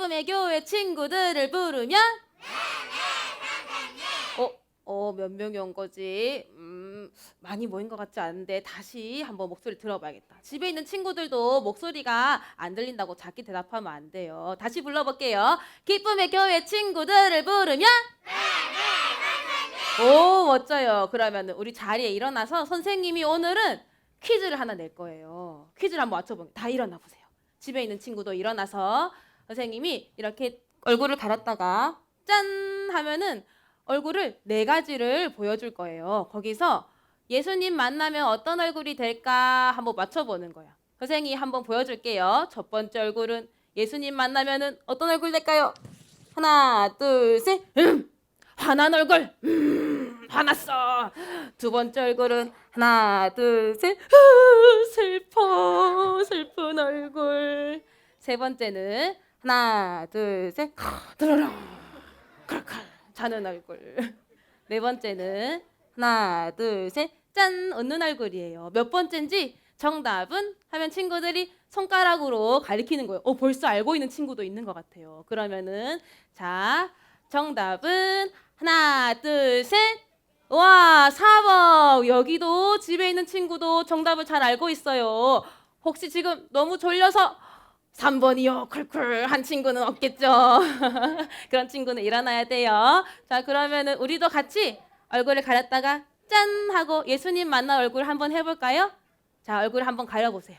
기쁨의 교회 친구들을 부르면 몇 명이 온 거지? 많이 모인 것 같지 않은데 다시 한번 목소리 들어봐야겠다. 집에 있는 친구들도 목소리가 안 들린다고 작게 대답하면 안 돼요. 다시 불러볼게요. 기쁨의 교회 친구들을 부르면 오, 멋져요. 그러면 우리 자리에 일어나서 선생님이 오늘은 퀴즈를 하나 낼 거예요. 퀴즈를 한번 맞춰보면 다 일어나 보세요. 집에 있는 친구도 일어나서 선생님이 이렇게 얼굴을 가렸다가 짠 하면은 얼굴을 4가지를 보여줄 거예요. 거기서 예수님 만나면 어떤 얼굴이 될까 한번 맞춰보는 거야. 선생님이 한번 보여줄게요. 첫 번째 얼굴은 예수님 만나면은 어떤 얼굴 될까요? 하나, 둘, 셋. 화난 얼굴. 화났어. 두 번째 얼굴은 하나, 둘, 셋. 슬픈 얼굴. 세 번째는 하나, 둘, 셋. 드르렁. 칼칼. 자는 얼굴. 네 번째는 하나, 둘, 셋. 짠. 웃는 얼굴이에요. 몇 번째인지 정답은 하면 친구들이 손가락으로 가리키는 거예요. 벌써 알고 있는 친구도 있는 것 같아요. 그러면은 자, 정답은 하나, 둘, 셋. 와, 4번. 여기도 집에 있는 친구도 정답을 잘 알고 있어요. 혹시 지금 너무 졸려서 3번이요. 쿨쿨 한 친구는 없겠죠. 그런 친구는 일어나야 돼요. 자, 그러면은 우리도 같이 얼굴을 가렸다가 짠 하고 예수님 만난 얼굴 한번 해볼까요? 자, 얼굴 한번 가려보세요.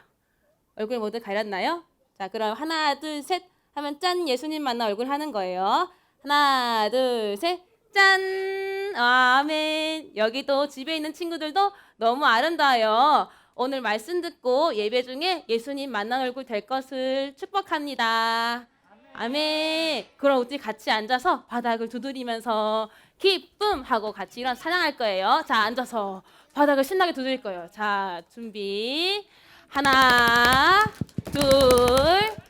얼굴 모두 가렸나요? 자, 그럼 하나, 둘, 셋 하면 짠 예수님 만난 얼굴 하는 거예요. 하나, 둘, 셋. 짠! 아멘. 여기도 집에 있는 친구들도 너무 아름다워요. 오늘 말씀 듣고 예배 중에 예수님 만난 얼굴 될 것을 축복합니다. 아멘. 그럼 우리 같이 앉아서 바닥을 두드리면서 기쁨 하고 같이 일어나 찬양할 거예요. 자, 앉아서 바닥을 신나게 두드릴 거예요. 자, 준비. 하나, 둘,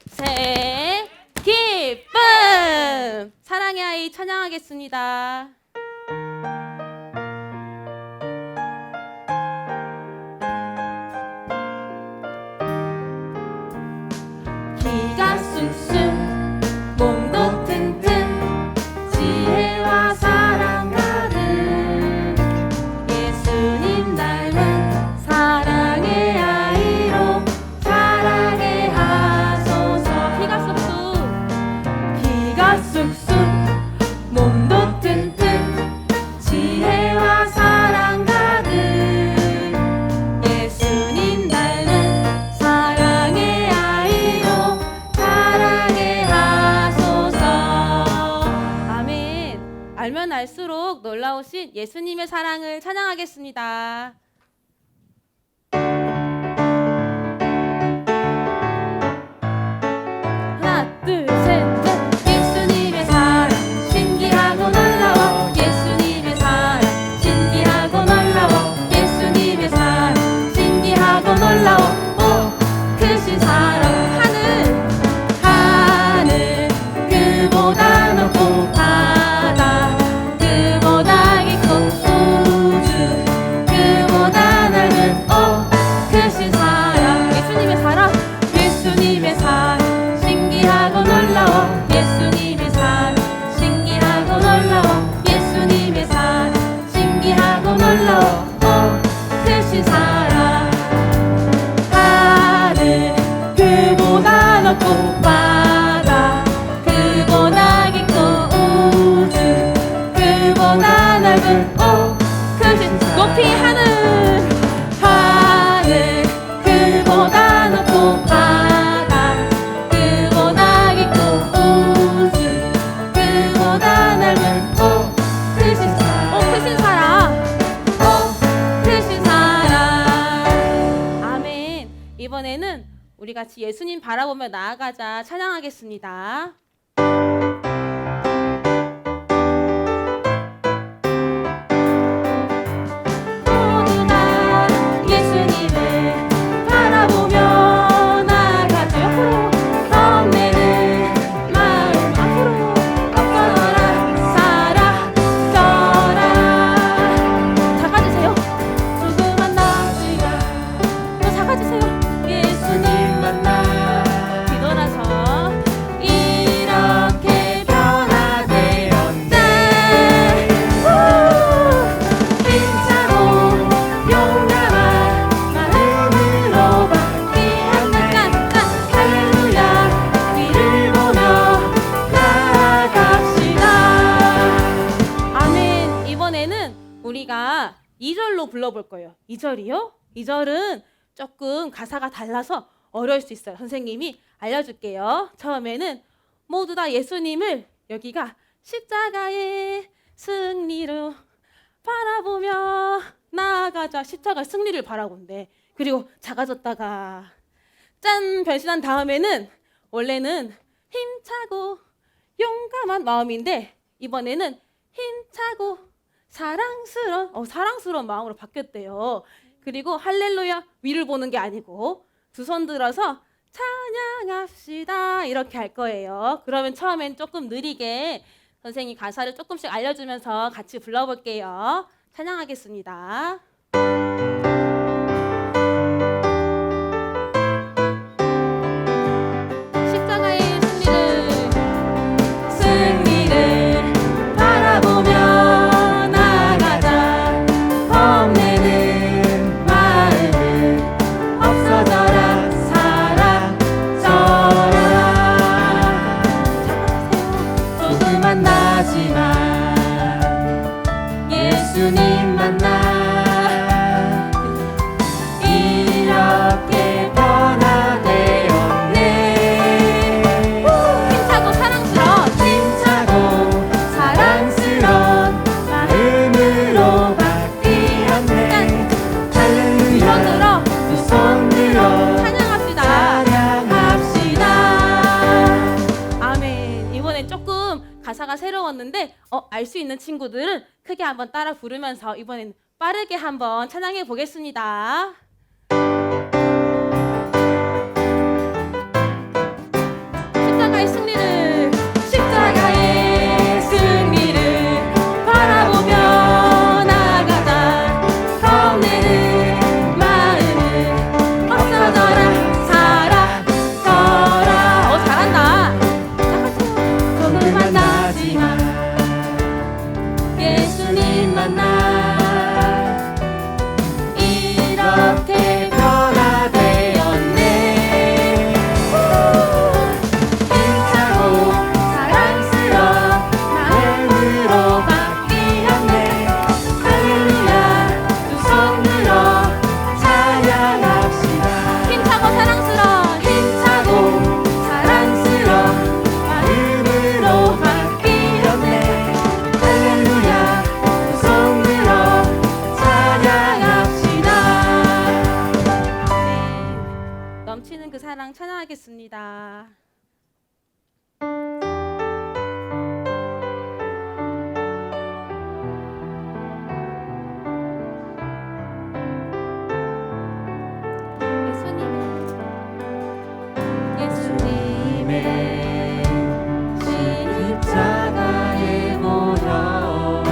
셋. 기쁨! 사랑의 아이 찬양하겠습니다. 키가 쑥쑥 몸도 튼튼 지혜와 사랑 가득 예수님 닮은 사랑의 아이로 사랑해 하소서. 키가 쑥쑥 몸도 튼튼 지혜와 사랑 가득 예수님 닮은 사랑의 아이로 사랑해 하소서. 아멘. 알면 알수록 놀라우신 예수님의 사랑을 찬양하겠습니다. 하나, 둘, 셋, 넷. 예수님의 사랑 신기하고 놀라워. 예수님의 사랑 신기하고 놀라워. 예수님의 사랑 신기하고 놀라워. 크신 사랑 하늘 그보다 높고 바다 그보다 깊고 우주 그보다 넓은 크신 사랑 예수님의 사랑 예수님의 사랑 신기하고 놀라워. 예수님의 사랑 신기하고 놀라워. 예수님의 사랑 신기하고 놀라워. 크신 사랑 하늘 그보다 높고 바다 그보다 깊고 우주 그보다 넓은 크신 사랑 높이 하늘 그보다 높고 바다 그보다 깊고 우주 그보다 넓은 크신 사랑 크신 사랑 아멘. 이번에는 우리 같이 예수님 바라보며 나아가자 찬양하겠습니다. 모두 다 예수님을 바라보며 나아가자. 옆으로 덤내는 마음 앞으로 앞서라 사라져라. 작아지세요. 조그만 나지가 더 작아지세요. 예수님 만나 뒤돌아서 일어나 2절로 불러볼 거예요. 2절이요? 2절은 조금 가사가 달라서 어려울 수 있어요. 선생님이 알려줄게요. 처음에는 모두 다 예수님을 여기가 십자가의 승리로 바라보며 나아가자. 십자가 승리를 바라본대. 그리고 작아졌다가 짠 변신한 다음에는 원래는 힘차고 용감한 마음인데 이번에는 힘차고 사랑스러운 마음으로 바뀌었대요. 그리고 할렐루야 위를 보는 게 아니고 두 손 들어서 찬양합시다 이렇게 할 거예요. 그러면 처음엔 조금 느리게 선생님이 가사를 조금씩 알려주면서 같이 불러볼게요. 찬양하겠습니다. 십자가의 승리를 바라보며 나아가자. 겁내는 마음은 없어져라. 사라져라. 조금만 나지만 예수님 만나 이렇게 변화되었네. 힘차고 사랑스러운 마음으로 바뀌었네. 할렐루야 두 손 들어 찬양합시다. 아멘. 이번엔 조금 가사가 새로웠는데 알 수 있는 친구들은 크게 한번 따라 부르면서 이번엔 빠르게 한번 찬양해 보겠습니다. 십자가의 승리를 바라보며 나아가자. 겁내는 마음은 없어져라. 사라져라. 잘한다. 조금만 나지만 예수님 만나 이렇게 변화되었네. 힘차고 사랑스러운 마음으로 바뀌었네. 할렐루야 두 손 들어 찬양합시다. 힘차고 사랑스러운 마음으로 바뀌었네. 할렐루야 두 손 들어 찬양합시다. 네, 넘치는 그 사랑 찬양하겠습니다. 예수님의 십자가의 보혈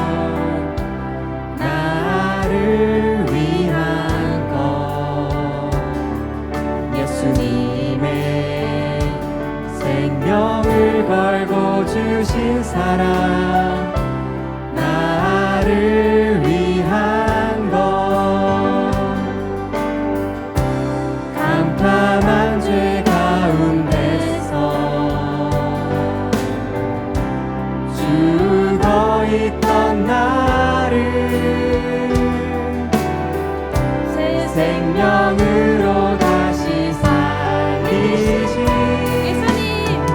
나를 위한 것. 예수님의 생명을 걸고 주신 사랑 나를 위한 것. 깜깜한 죄 가운데서 죽어있던 나를 새 생명으로 다시 살리신 예수님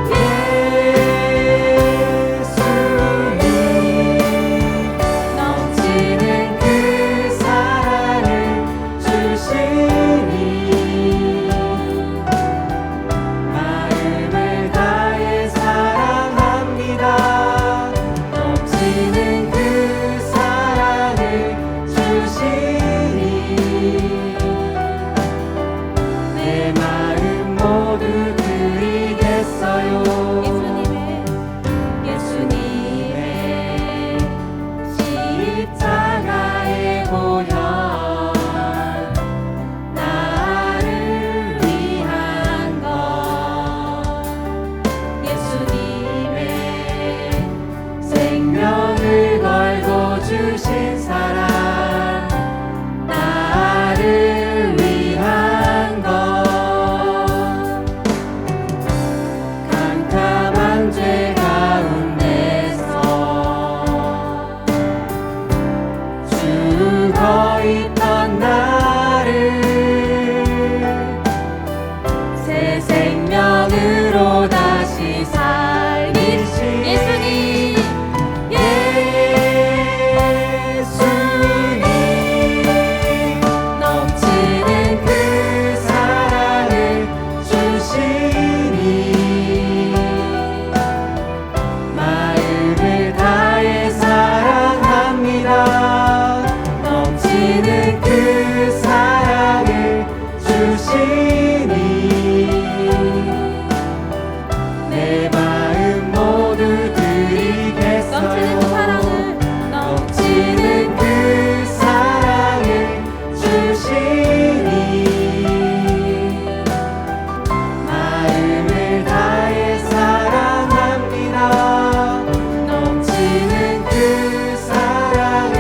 주시니 내 마음 모두 드리겠어요. 넘치는 그 사랑을 주시니 마음을 다해 사랑합니다. 넘치는 그 사랑을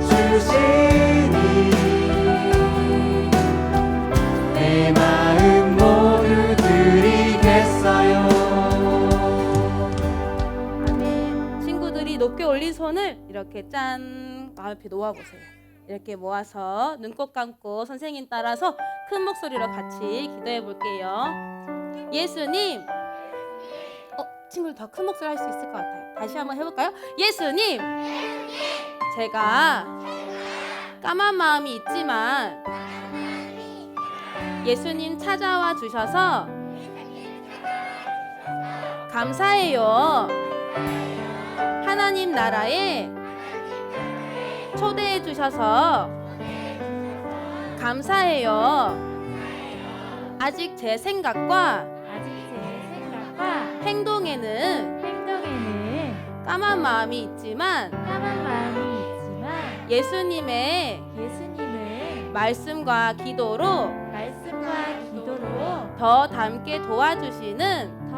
주시니 내 마음 모두 드리겠어요. 아멘. 친구들이 높게 올린 손을 이렇게 짠 마음 옆에 놓아보세요. 이렇게 모아서 눈꼭 감고 선생님 따라서 큰 목소리로 같이 기도해 볼게요. 예수님. 친구들 더 큰 목소리 할 수 있을 것 같아요. 다시 한번 해볼까요? 예수님. 제가 까만 마음이 있지만 예수님 찾아와 주셔서 감사해요. 하나님 나라에 초대해 주셔서 감사해요. 아직 제 생각과 행동에는 까만 마음이 있지만 예수님의 말씀과 기도로 더 닮게 도와주시는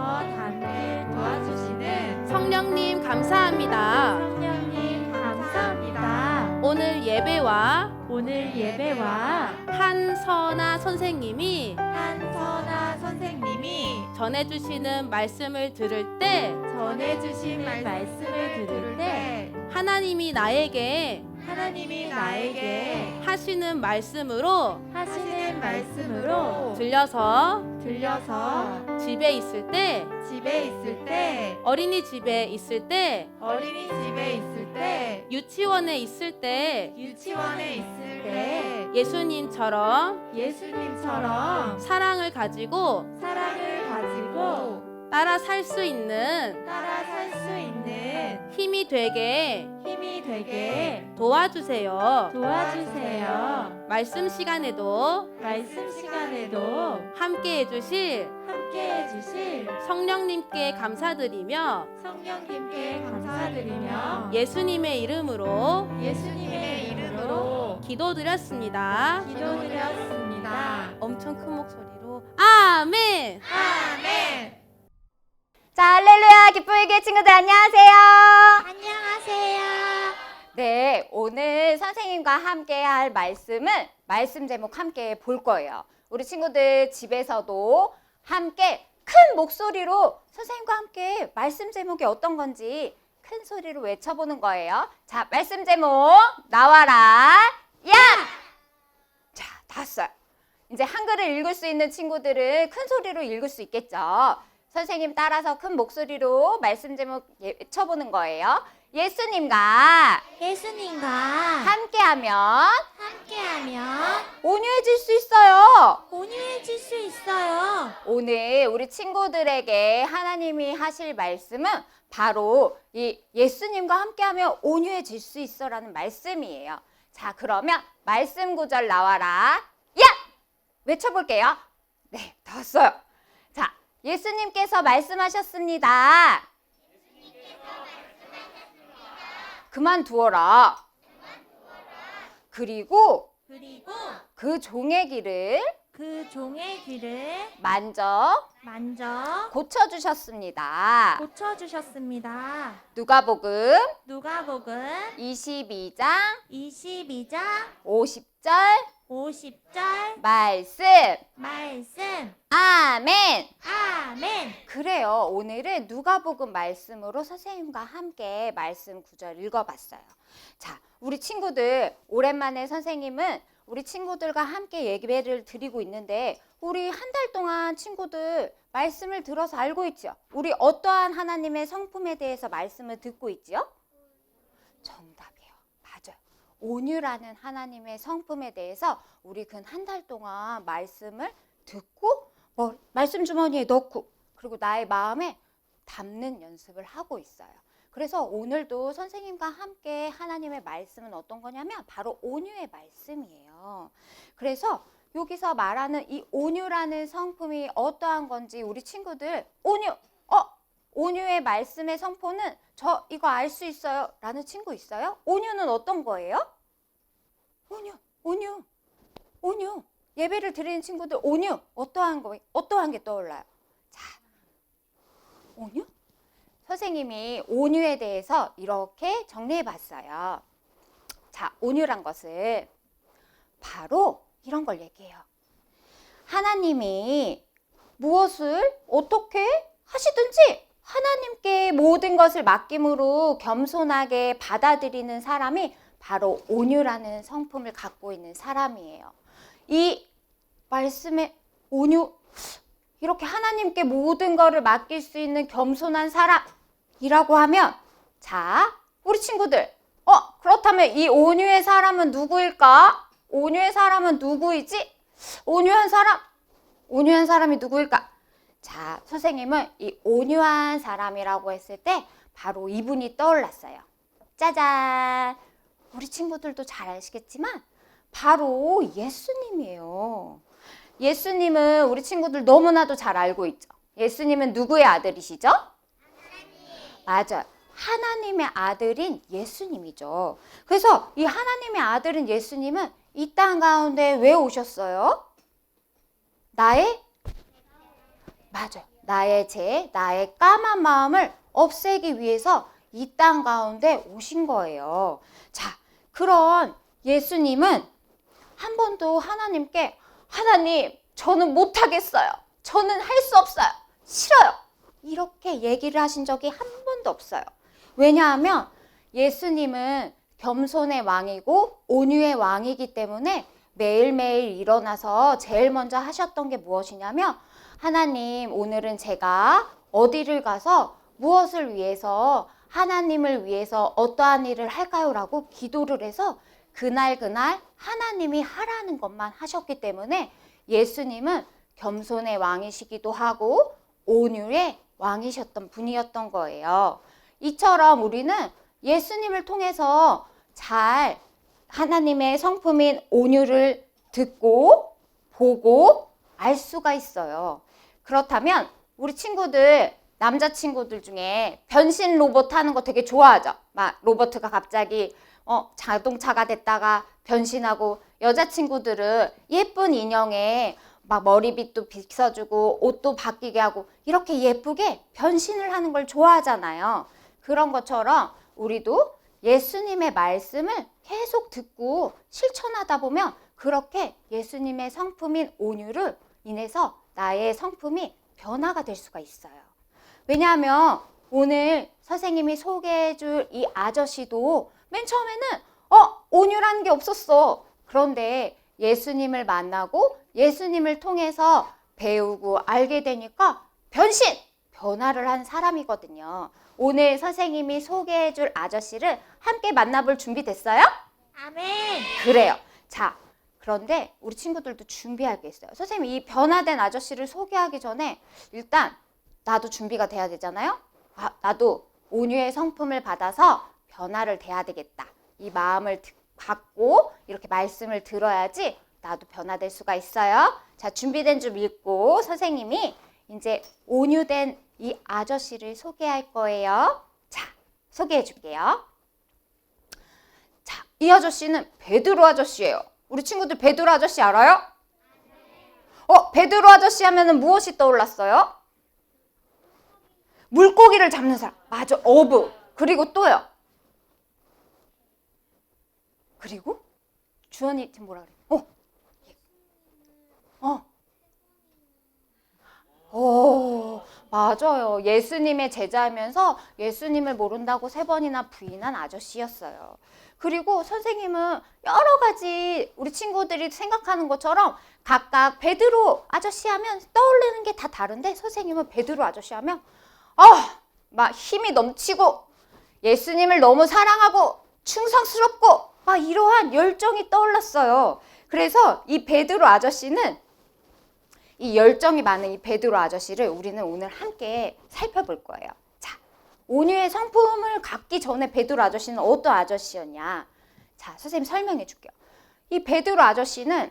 성령님 감사합니다. 오늘 예배와 한선아 선생님이 전해주시는 말씀을 들을 때 하나님이 나에게 하시는 말씀으로 들려서 집에 있을 때 어린이집에 있을 때 유치원에 있을 때 예수님처럼 사랑을 가지고 따라 살 수 있는 힘이 되게 도와주세요. 말씀 시간에도 함께 해주실 성령님께 감사드리며 예수님의 이름으로 기도드렸습니다. 엄청 큰 목소리로 아멘. 자, 할렐루야. 기쁘게 교회 친구들 안녕하세요. 네, 오늘 선생님과 함께 할 말씀 제목 함께 볼 거예요. 우리 친구들 집에서도 함께 큰 목소리로 선생님과 함께 말씀 제목이 어떤 건지 큰 소리로 외쳐보는 거예요. 자, 말씀 제목 나와라. 야! 자, 다 왔어요. 이제 한글을 읽을 수 있는 친구들은 큰 소리로 읽을 수 있겠죠. 선생님 따라서 큰 목소리로 말씀 제목 외쳐보는 거예요. 예수님과 함께하면 온유해질 수 있어요. 오늘 우리 친구들에게 하나님이 하실 말씀은 바로 이 예수님과 함께하면 온유해질 수 있어라는 말씀이에요. 자, 그러면 말씀 구절 나와라. 야! 외쳐볼게요. 네, 다 왔어요. 자, 예수님께서 말씀하셨습니다. 그만두어라. 그리고 그 종의 길을 만져 고쳐주셨습니다. 누가복음 22장 50절 말씀. 아멘. 그래요. 오늘은 누가복음 말씀으로 선생님과 함께 말씀 구절 읽어봤어요. 자, 우리 친구들 오랜만에 선생님은 우리 친구들과 함께 예배를 드리고 있는데 우리 한 달 동안 친구들 말씀을 들어서 알고 있죠? 우리 어떠한 하나님의 성품에 대해서 말씀을 듣고 있지요? 정답이에요. 맞아요. 온유라는 하나님의 성품에 대해서 우리 그 한 달 동안 말씀을 듣고 말씀 주머니에 넣고 그리고 나의 마음에 담는 연습을 하고 있어요. 그래서 오늘도 선생님과 함께 하나님의 말씀은 어떤 거냐면 바로 온유의 말씀이에요. 그래서 여기서 말하는 이 온유라는 성품이 어떠한 건지 우리 친구들 온유의 말씀의 성포는 저 이거 알 수 있어요 라는 친구 있어요? 온유는 어떤 거예요? 온유. 예배를 드리는 친구들 온유 어떠한 게 떠올라요? 자, 온유? 선생님이 온유에 대해서 이렇게 정리해 봤어요. 자, 온유란 것을 바로 이런 걸 얘기해요. 하나님이 무엇을 어떻게 하시든지 하나님께 모든 것을 맡김으로 겸손하게 받아들이는 사람이 바로 온유라는 성품을 갖고 있는 사람이에요. 이 말씀에 온유, 이렇게 하나님께 모든 것을 맡길 수 있는 겸손한 사람이라고 하면, 자, 우리 친구들, 그렇다면 이 온유의 사람은 누구일까? 온유의 사람은 누구이지? 온유한 사람이 누구일까? 자, 선생님은 이 온유한 사람이라고 했을 때 바로 이분이 떠올랐어요. 짜잔! 우리 친구들도 잘 아시겠지만 바로 예수님이에요. 예수님은 우리 친구들 너무나도 잘 알고 있죠. 예수님은 누구의 아들이시죠? 맞아요. 하나님의 아들인 예수님이죠. 그래서 이 하나님의 아들인 예수님은 이 땅 가운데 왜 오셨어요? 나의 나의 까만 마음을 없애기 위해서 이 땅 가운데 오신 거예요. 자, 그런 예수님은 한 번도 하나님께 하나님, 저는 못하겠어요. 저는 할 수 없어요. 싫어요. 이렇게 얘기를 하신 적이 한 번도 없어요. 왜냐하면 예수님은 겸손의 왕이고 온유의 왕이기 때문에 매일매일 일어나서 제일 먼저 하셨던 게 무엇이냐면, 하나님, 오늘은 제가 어디를 가서 무엇을 위해서 하나님을 위해서 어떠한 일을 할까요? 라고 기도를 해서 그날 하나님이 하라는 것만 하셨기 때문에 예수님은 겸손의 왕이시기도 하고 온유의 왕이셨던 분이었던 거예요. 이처럼 우리는 예수님을 통해서 잘 하나님의 성품인 온유를 듣고 보고 알 수가 있어요. 그렇다면 우리 친구들, 남자친구들 중에 변신 로봇 하는 거 되게 좋아하죠. 막 로봇가 갑자기 자동차가 됐다가 변신하고, 여자친구들은 예쁜 인형에 막 머리빗도 빗어주고 옷도 바뀌게 하고 이렇게 예쁘게 변신을 하는 걸 좋아하잖아요. 그런 것처럼 우리도 예수님의 말씀을 계속 듣고 실천하다 보면 그렇게 예수님의 성품인 온유를 인해서 나의 성품이 변화가 될 수가 있어요. 왜냐하면 오늘 선생님이 소개해줄 이 아저씨도 맨 처음에는 온유라는 게 없었어. 그런데 예수님을 만나고 예수님을 통해서 배우고 알게 되니까 변화를 한 사람이거든요. 오늘 선생님이 소개해줄 아저씨를 함께 만나볼 준비 됐어요? 아멘. 그래요. 자, 그런데 우리 친구들도 준비할 게 있어요. 선생님, 이 변화된 아저씨를 소개하기 전에 일단 나도 준비가 돼야 되잖아요. 나도 온유의 성품을 받아서 변화를 돼야 되겠다. 이 마음을 갖고 이렇게 말씀을 들어야지 나도 변화될 수가 있어요. 자, 준비된 줄 믿고 선생님이 이제 온유된 이 아저씨를 소개할 거예요. 자, 소개해 줄게요. 자, 이 아저씨는 베드로 아저씨예요. 우리 친구들 베드로 아저씨 알아요? 베드로 아저씨 하면은 무엇이 떠올랐어요? 물고기를 잡는 사람. 맞아, 어부. 그리고 또요. 그리고 주원이 지금 뭐라 그래? 맞아요. 예수님의 제자이면서 예수님을 모른다고 3번이나 부인한 아저씨였어요. 그리고 선생님은 여러 가지 우리 친구들이 생각하는 것처럼 각각 베드로 아저씨 하면 떠올리는 게 다 다른데, 선생님은 베드로 아저씨 하면 막 힘이 넘치고 예수님을 너무 사랑하고 충성스럽고 막 이러한 열정이 떠올랐어요. 그래서 이 베드로 아저씨는, 이 열정이 많은 이 베드로 아저씨를 우리는 오늘 함께 살펴볼 거예요. 자, 온유의 성품을 갖기 전에 베드로 아저씨는 어떤 아저씨였냐? 자, 선생님 설명해 줄게요. 이 베드로 아저씨는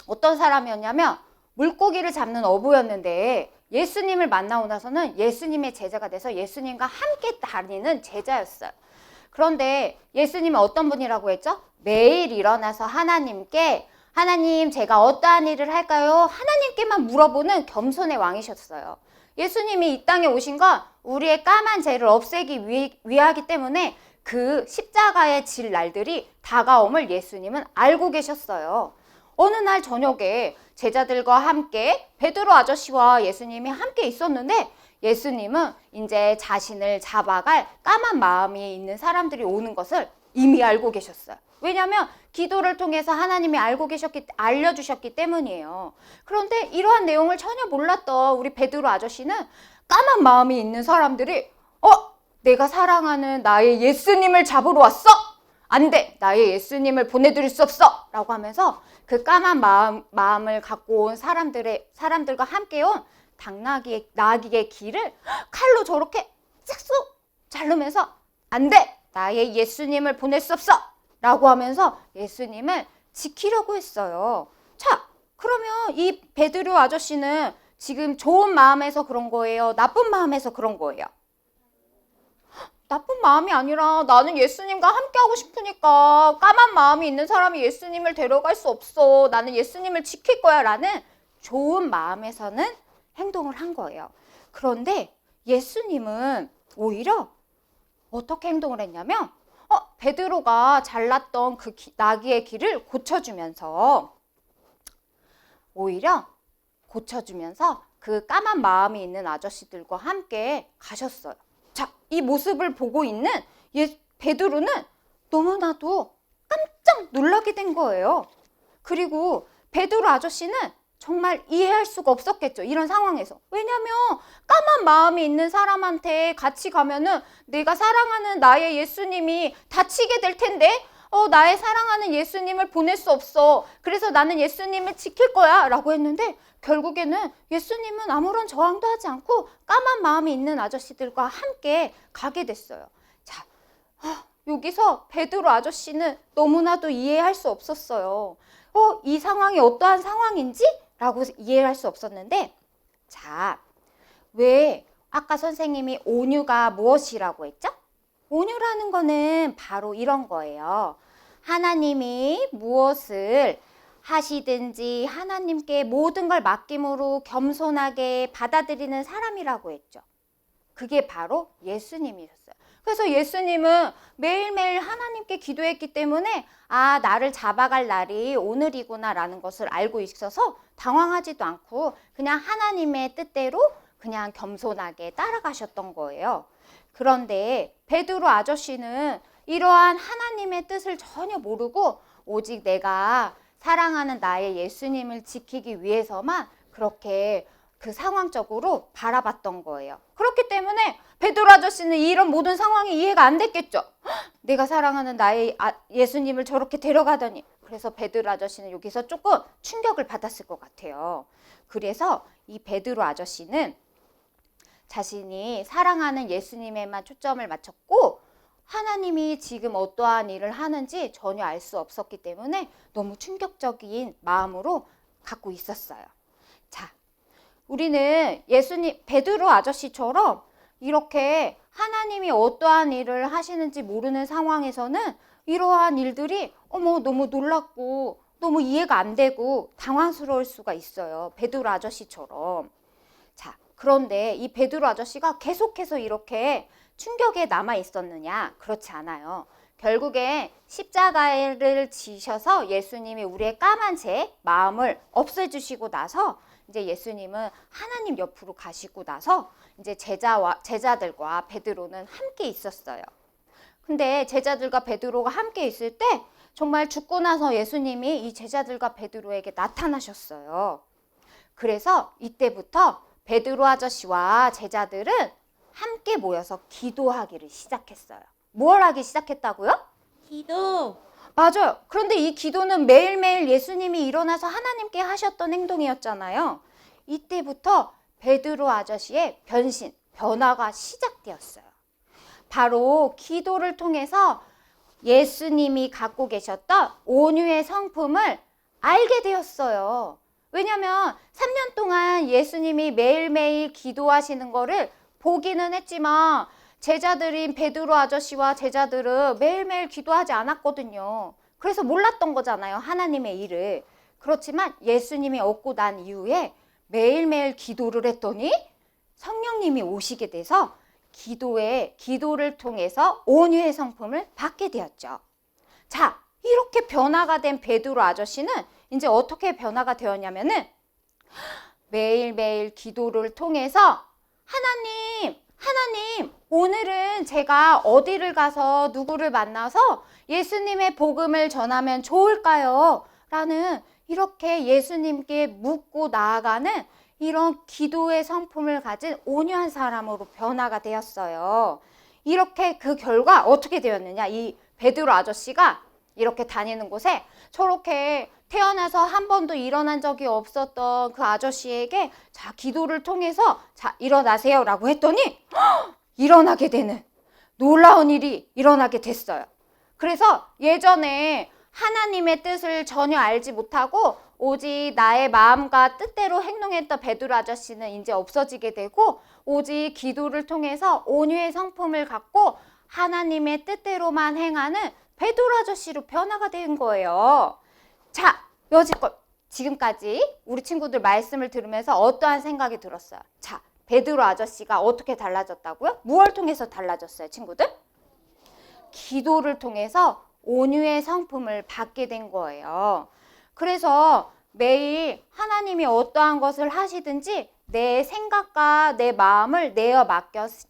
어떤 사람이었냐면 물고기를 잡는 어부였는데 예수님을 만나고 나서는 예수님의 제자가 돼서 예수님과 함께 다니는 제자였어요. 그런데 예수님은 어떤 분이라고 했죠? 매일 일어나서 하나님께 하나님 제가 어떠한 일을 할까요? 하나님께만 물어보는 겸손의 왕이셨어요. 예수님이 이 땅에 오신 건 우리의 까만 죄를 없애기 위하기 때문에 그 십자가에 질 날들이 다가옴을 예수님은 알고 계셨어요. 어느 날 저녁에 제자들과 함께 베드로 아저씨와 예수님이 함께 있었는데 예수님은 이제 자신을 잡아갈 까만 마음이 있는 사람들이 오는 것을 이미 알고 계셨어요. 왜냐하면 기도를 통해서 하나님이 알려주셨기 때문이에요. 그런데 이러한 내용을 전혀 몰랐던 우리 베드로 아저씨는 까만 마음이 있는 사람들이 내가 사랑하는 나의 예수님을 잡으러 왔어? 안 돼! 나의 예수님을 보내드릴 수 없어! 라고 하면서 그 까만 마음을 갖고 온 사람들과 함께 온 나귀의 귀를 칼로 저렇게 싹둑 자르면서 안 돼! 나의 예수님을 보낼 수 없어! 라고 하면서 예수님을 지키려고 했어요. 자, 그러면 이 베드로 아저씨는 지금 좋은 마음에서 그런 거예요? 나쁜 마음에서 그런 거예요? 나쁜 마음이 아니라 나는 예수님과 함께하고 싶으니까 까만 마음이 있는 사람이 예수님을 데려갈 수 없어. 나는 예수님을 지킬 거야 라는 좋은 마음에서는 행동을 한 거예요. 그런데 예수님은 오히려 어떻게 행동을 했냐면 베드로가 잘랐던 그 나귀의 귀를 고쳐주면서 그 까만 마음이 있는 아저씨들과 함께 가셨어요. 자, 이 모습을 보고 있는 베드로는 너무나도 깜짝 놀라게 된 거예요. 그리고 베드로 아저씨는 정말 이해할 수가 없었겠죠. 이런 상황에서. 왜냐면 까만 마음이 있는 사람한테 같이 가면은 내가 사랑하는 나의 예수님이 다치게 될 텐데 나의 사랑하는 예수님을 보낼 수 없어. 그래서 나는 예수님을 지킬 거야 라고 했는데 결국에는 예수님은 아무런 저항도 하지 않고 까만 마음이 있는 아저씨들과 함께 가게 됐어요. 자, 여기서 베드로 아저씨는 너무나도 이해할 수 없었어요. 이 상황이 어떠한 상황인지? 라고 이해할 수 없었는데 자, 왜 아까 선생님이 온유가 무엇이라고 했죠? 온유라는 거는 바로 이런 거예요. 하나님이 무엇을 하시든지 하나님께 모든 걸 맡김으로 겸손하게 받아들이는 사람이라고 했죠. 그게 바로 예수님이셨어요. 그래서 예수님은 매일매일 하나님께 기도했기 때문에 나를 잡아갈 날이 오늘이구나 라는 것을 알고 있어서 당황하지도 않고 그냥 하나님의 뜻대로 그냥 겸손하게 따라가셨던 거예요. 그런데 베드로 아저씨는 이러한 하나님의 뜻을 전혀 모르고 오직 내가 사랑하는 나의 예수님을 지키기 위해서만 그렇게 그 상황적으로 바라봤던 거예요. 그렇기 때문에 베드로 아저씨는 이런 모든 상황이 이해가 안 됐겠죠. 내가 사랑하는 나의 예수님을 저렇게 데려가다니. 그래서 베드로 아저씨는 여기서 조금 충격을 받았을 것 같아요. 그래서 이 베드로 아저씨는 자신이 사랑하는 예수님에만 초점을 맞췄고 하나님이 지금 어떠한 일을 하는지 전혀 알 수 없었기 때문에 너무 충격적인 마음으로 갖고 있었어요. 자, 우리는 베드로 아저씨처럼 이렇게 하나님이 어떠한 일을 하시는지 모르는 상황에서는 이러한 일들이 너무 놀랍고 너무 이해가 안 되고 당황스러울 수가 있어요. 베드로 아저씨처럼. 자, 그런데 이 베드로 아저씨가 계속해서 이렇게 충격에 남아 있었느냐? 그렇지 않아요. 결국에 십자가를 지셔서 예수님이 우리의 까만 마음을 없애주시고 나서 이제 예수님은 하나님 옆으로 가시고 나서 이제 제자들과 베드로는 함께 있었어요. 근데 제자들과 베드로가 함께 있을 때 정말 죽고 나서 예수님이 이 제자들과 베드로에게 나타나셨어요. 그래서 이때부터 베드로 아저씨와 제자들은 함께 모여서 기도하기를 시작했어요. 뭘 하기 시작했다고요? 기도. 맞아요. 그런데 이 기도는 매일매일 예수님이 일어나서 하나님께 하셨던 행동이었잖아요. 이때부터 베드로 아저씨의 변화가 시작되었어요. 바로 기도를 통해서 예수님이 갖고 계셨던 온유의 성품을 알게 되었어요. 왜냐면 3년 동안 예수님이 매일매일 기도하시는 거를 보기는 했지만 제자들인 베드로 아저씨와 제자들은 매일매일 기도하지 않았거든요. 그래서 몰랐던 거잖아요. 하나님의 일을. 그렇지만 예수님이 얻고 난 이후에 매일매일 기도를 했더니 성령님이 오시게 돼서 기도를 통해서 온유의 성품을 받게 되었죠. 자, 이렇게 변화가 된 베드로 아저씨는 이제 어떻게 변화가 되었냐면은 매일매일 기도를 통해서 하나님, 오늘은 제가 어디를 가서 누구를 만나서 예수님의 복음을 전하면 좋을까요? 라는 이렇게 예수님께 묻고 나아가는 이런 기도의 성품을 가진 온유한 사람으로 변화가 되었어요. 이렇게 그 결과 어떻게 되었느냐? 이 베드로 아저씨가 이렇게 다니는 곳에 저렇게 태어나서 한 번도 일어난 적이 없었던 그 아저씨에게 자, 기도를 통해서 자, 일어나세요 라고 했더니 일어나게 되는 놀라운 일이 일어나게 됐어요. 그래서 예전에 하나님의 뜻을 전혀 알지 못하고 오직 나의 마음과 뜻대로 행동했던 베드로 아저씨는 이제 없어지게 되고 오직 기도를 통해서 온유의 성품을 갖고 하나님의 뜻대로만 행하는 베드로 아저씨로 변화가 된 거예요. 자, 여지껏 지금까지 우리 친구들 말씀을 들으면서 어떠한 생각이 들었어요? 자, 베드로 아저씨가 어떻게 달라졌다고요? 무엇을 통해서 달라졌어요, 친구들? 기도를 통해서 온유의 성품을 받게 된 거예요. 그래서 매일 하나님이 어떠한 것을 하시든지 내 생각과 내 마음을 내어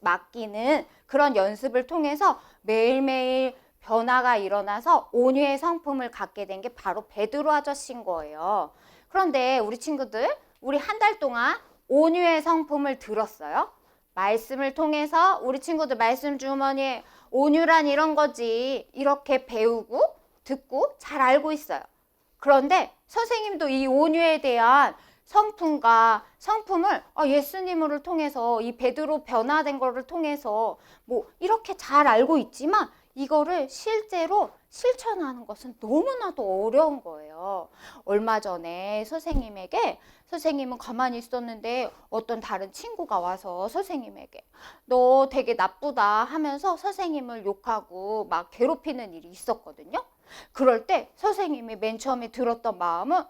맡기는 그런 연습을 통해서 매일매일 변화가 일어나서 온유의 성품을 갖게 된 게 바로 베드로 아저씨인 거예요. 그런데 우리 친구들, 우리 한 달 동안 온유의 성품을 들었어요? 말씀을 통해서 우리 친구들 말씀 주머니에 온유란 이런 거지 이렇게 배우고 듣고 잘 알고 있어요. 그런데 선생님도 이 온유에 대한 성품과 성품을 예수님을 통해서 이 베드로 변화된 거를 통해서 뭐 이렇게 잘 알고 있지만 이거를 실제로 실천하는 것은 너무나도 어려운 거예요. 얼마 전에 선생님은 가만히 있었는데 어떤 다른 친구가 와서 선생님에게 너 되게 나쁘다 하면서 선생님을 욕하고 막 괴롭히는 일이 있었거든요. 그럴 때 선생님이 맨 처음에 들었던 마음은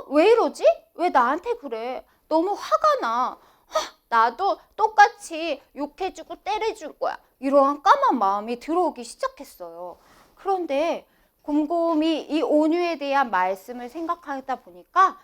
왜 이러지? 왜 나한테 그래? 너무 화가 나. 나도 똑같이 욕해주고 때려줄 거야. 이러한 까만 마음이 들어오기 시작했어요. 그런데 곰곰이 이 온유에 대한 말씀을 생각하다 보니까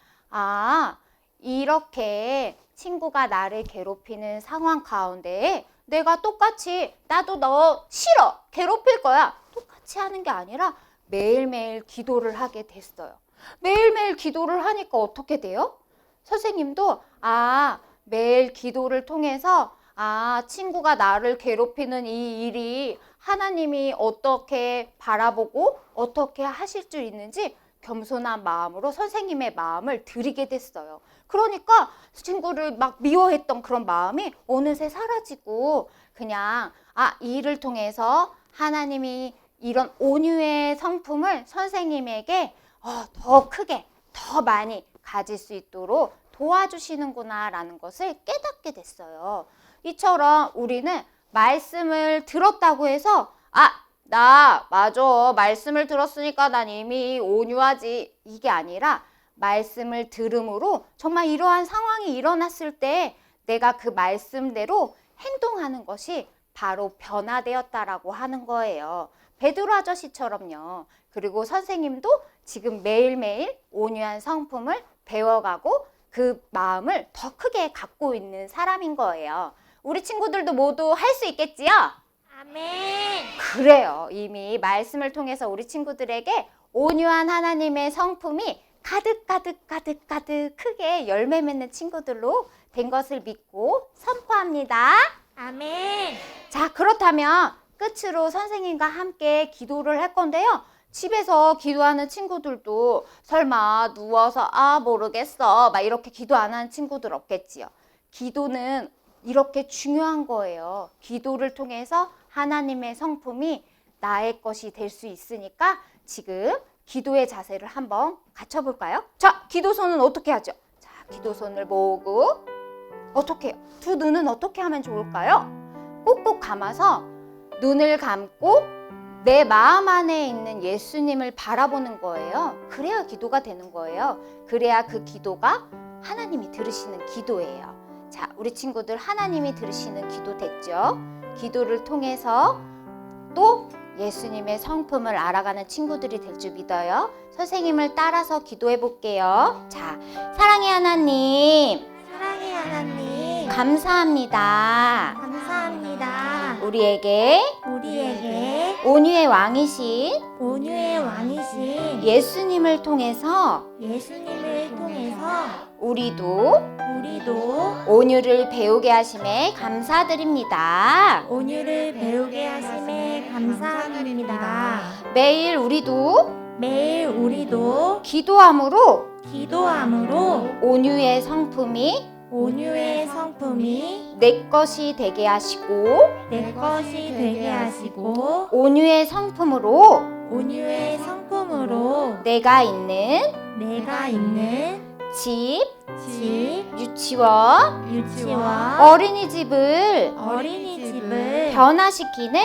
이렇게 친구가 나를 괴롭히는 상황 가운데 내가 똑같이 나도 너 싫어 괴롭힐 거야 똑같이 하는 게 아니라 매일매일 기도를 하게 됐어요. 매일매일 기도를 하니까 어떻게 돼요? 선생님도 매일 기도를 통해서 친구가 나를 괴롭히는 이 일이 하나님이 어떻게 바라보고 어떻게 하실 줄 있는지 겸손한 마음으로 선생님의 마음을 드리게 됐어요. 그러니까 친구를 막 미워했던 그런 마음이 어느새 사라지고 그냥 이 일을 통해서 하나님이 이런 온유의 성품을 선생님에게 더 크게 더 많이 가질 수 있도록 도와주시는구나 라는 것을 깨닫게 됐어요. 이처럼 우리는 말씀을 들었다고 해서 나 맞아 말씀을 들었으니까 난 이미 온유하지 이게 아니라 말씀을 들음으로 정말 이러한 상황이 일어났을 때 내가 그 말씀대로 행동하는 것이 바로 변화되었다라고 하는 거예요. 베드로 아저씨처럼요. 그리고 선생님도 지금 매일매일 온유한 성품을 배워가고 그 마음을 더 크게 갖고 있는 사람인 거예요. 우리 친구들도 모두 할 수 있겠지요? 아멘. 그래요. 이미 말씀을 통해서 우리 친구들에게 온유한 하나님의 성품이 가득 크게 열매 맺는 친구들로 된 것을 믿고 선포합니다. 아멘. 자, 그렇다면 끝으로 선생님과 함께 기도를 할 건데요. 집에서 기도하는 친구들도 설마 누워서 모르겠어 막 이렇게 기도 안 하는 친구들 없겠지요. 기도는 이렇게 중요한 거예요. 기도를 통해서 하나님의 성품이 나의 것이 될 수 있으니까 지금 기도의 자세를 한번 갖춰볼까요? 자, 기도손은 어떻게 하죠? 자, 기도손을 모으고 어떻게 해요? 두 눈은 어떻게 하면 좋을까요? 꼭꼭 감아서 눈을 감고 내 마음 안에 있는 예수님을 바라보는 거예요. 그래야 기도가 되는 거예요. 그래야 그 기도가 하나님이 들으시는 기도예요. 자, 우리 친구들 하나님이 들으시는 기도 됐죠? 기도를 통해서 또 예수님의 성품을 알아가는 친구들이 될 줄 믿어요. 선생님을 따라서 기도해 볼게요. 자, 사랑의 하나님, 사랑의 하나님, 감사합니다. 감사합니다. 우리에게 우리에게 온유의 왕이신 온유의 왕이신 예수님을 통해서 예수님을 통해서 우리도 온유를 배우게 하심에 감사드립니다. 온유를 배우게 하심에 감사드립니다. 매일 우리도 매일 우리도 기도함으로 기도함으로 온유의 성품이 온유의 성품이 내 것이 되게 하시고 내 것이 되게 하시고 온유의 성품으로 온유의 성품으로 내가 있는 내가 있는 집, 집, 유치원, 유치원, 어린이집을 어린이집을 변화시키는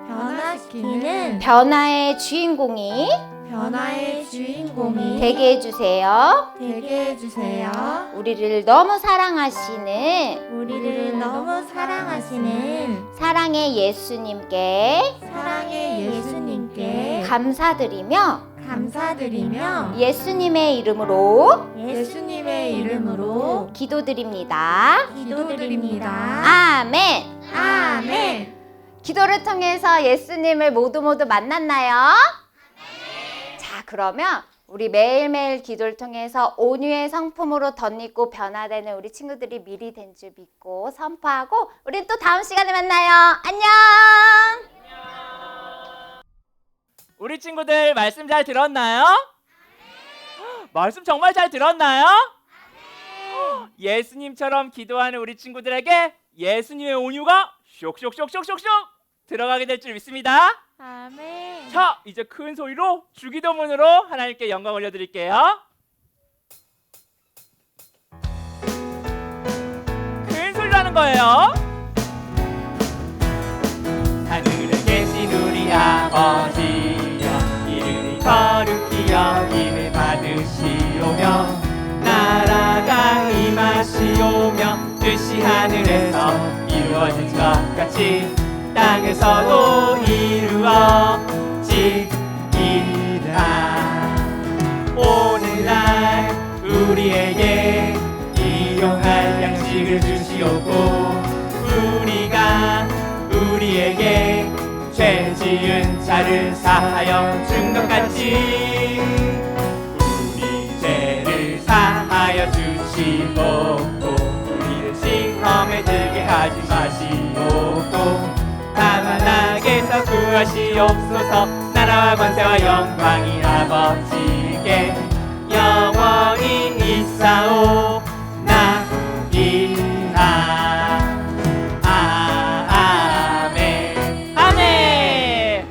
변화시키는 변화의 주인공이 변화의 주인공이 되게 해주세요. 되게 해주세요. 우리를 너무 사랑하시는 우리를 너무 사랑하시는 사랑의 예수님께 사랑의 예수님께 감사드리며 감사드리며 예수님의 이름으로 예수님의 이름으로 기도드립니다. 기도드립니다. 아멘. 아멘. 기도를 통해서 예수님을 모두 만났나요? 자, 그러면 우리 매일매일 기도를 통해서 온유의 성품으로 덧입고 변화되는 우리 친구들이 미리 된 줄 믿고 선포하고 우린 또 다음 시간에 만나요. 안녕. 우리 친구들 말씀 잘 들었나요? 말씀 정말 잘 들었나요? 예수님처럼 기도하는 우리 친구들에게 예수님의 온유가 쇽쇽쇽쇽쇽 들어가게 될 줄 믿습니다. 아멘. 자, 이제 큰 소리로 주기도문으로 하나님께 영광 올려드릴게요. 큰 소리로 하는 거예요. 하늘에 계신 우리 아버지여, 이름이 거룩히 여김을 받으시오며 나라가 임하시오며 뜻이 하늘에서 이루어진 것 같이 땅에서도 이루어지리라. 오늘날 우리에게 일용할 양식을 주시옵고 우리에게 죄 지은 자를 사하여 준 것 같이 우리 죄를 사하여 주시고 우리를 시험에 들게 하지 마시옵고 다만 악에서 구하시옵소서. 나라와 권세와 영광이 아버지께 영원히 있사오나이다. 아멘. 아멘.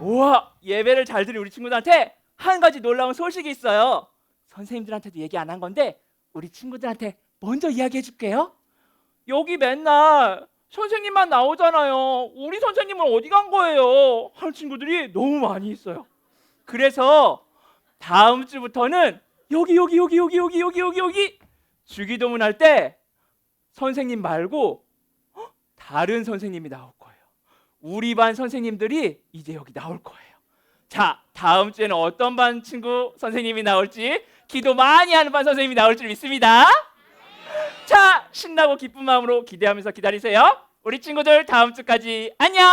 우와, 예배를 잘 드린 우리 친구들한테 한 가지 놀라운 소식이 있어요. 선생님들한테도 얘기 안 한 건데 우리 친구들한테 먼저 이야기해 줄게요. 여기 맨날 선생님만 나오잖아요. 우리 선생님은 어디 간 거예요? 하는 친구들이 너무 많이 있어요. 그래서 다음 주부터는 여기 주기도문 할 때 선생님 말고 다른 선생님이 나올 거예요. 우리 반 선생님들이 이제 여기 나올 거예요. 자, 다음 주에는 어떤 반 친구 선생님이 나올지, 기도 많이 하는 반 선생님이 나올 줄 믿습니다. 자, 신나고 기쁜 마음으로 기대하면서 기다리세요. 우리 친구들 다음 주까지 안녕.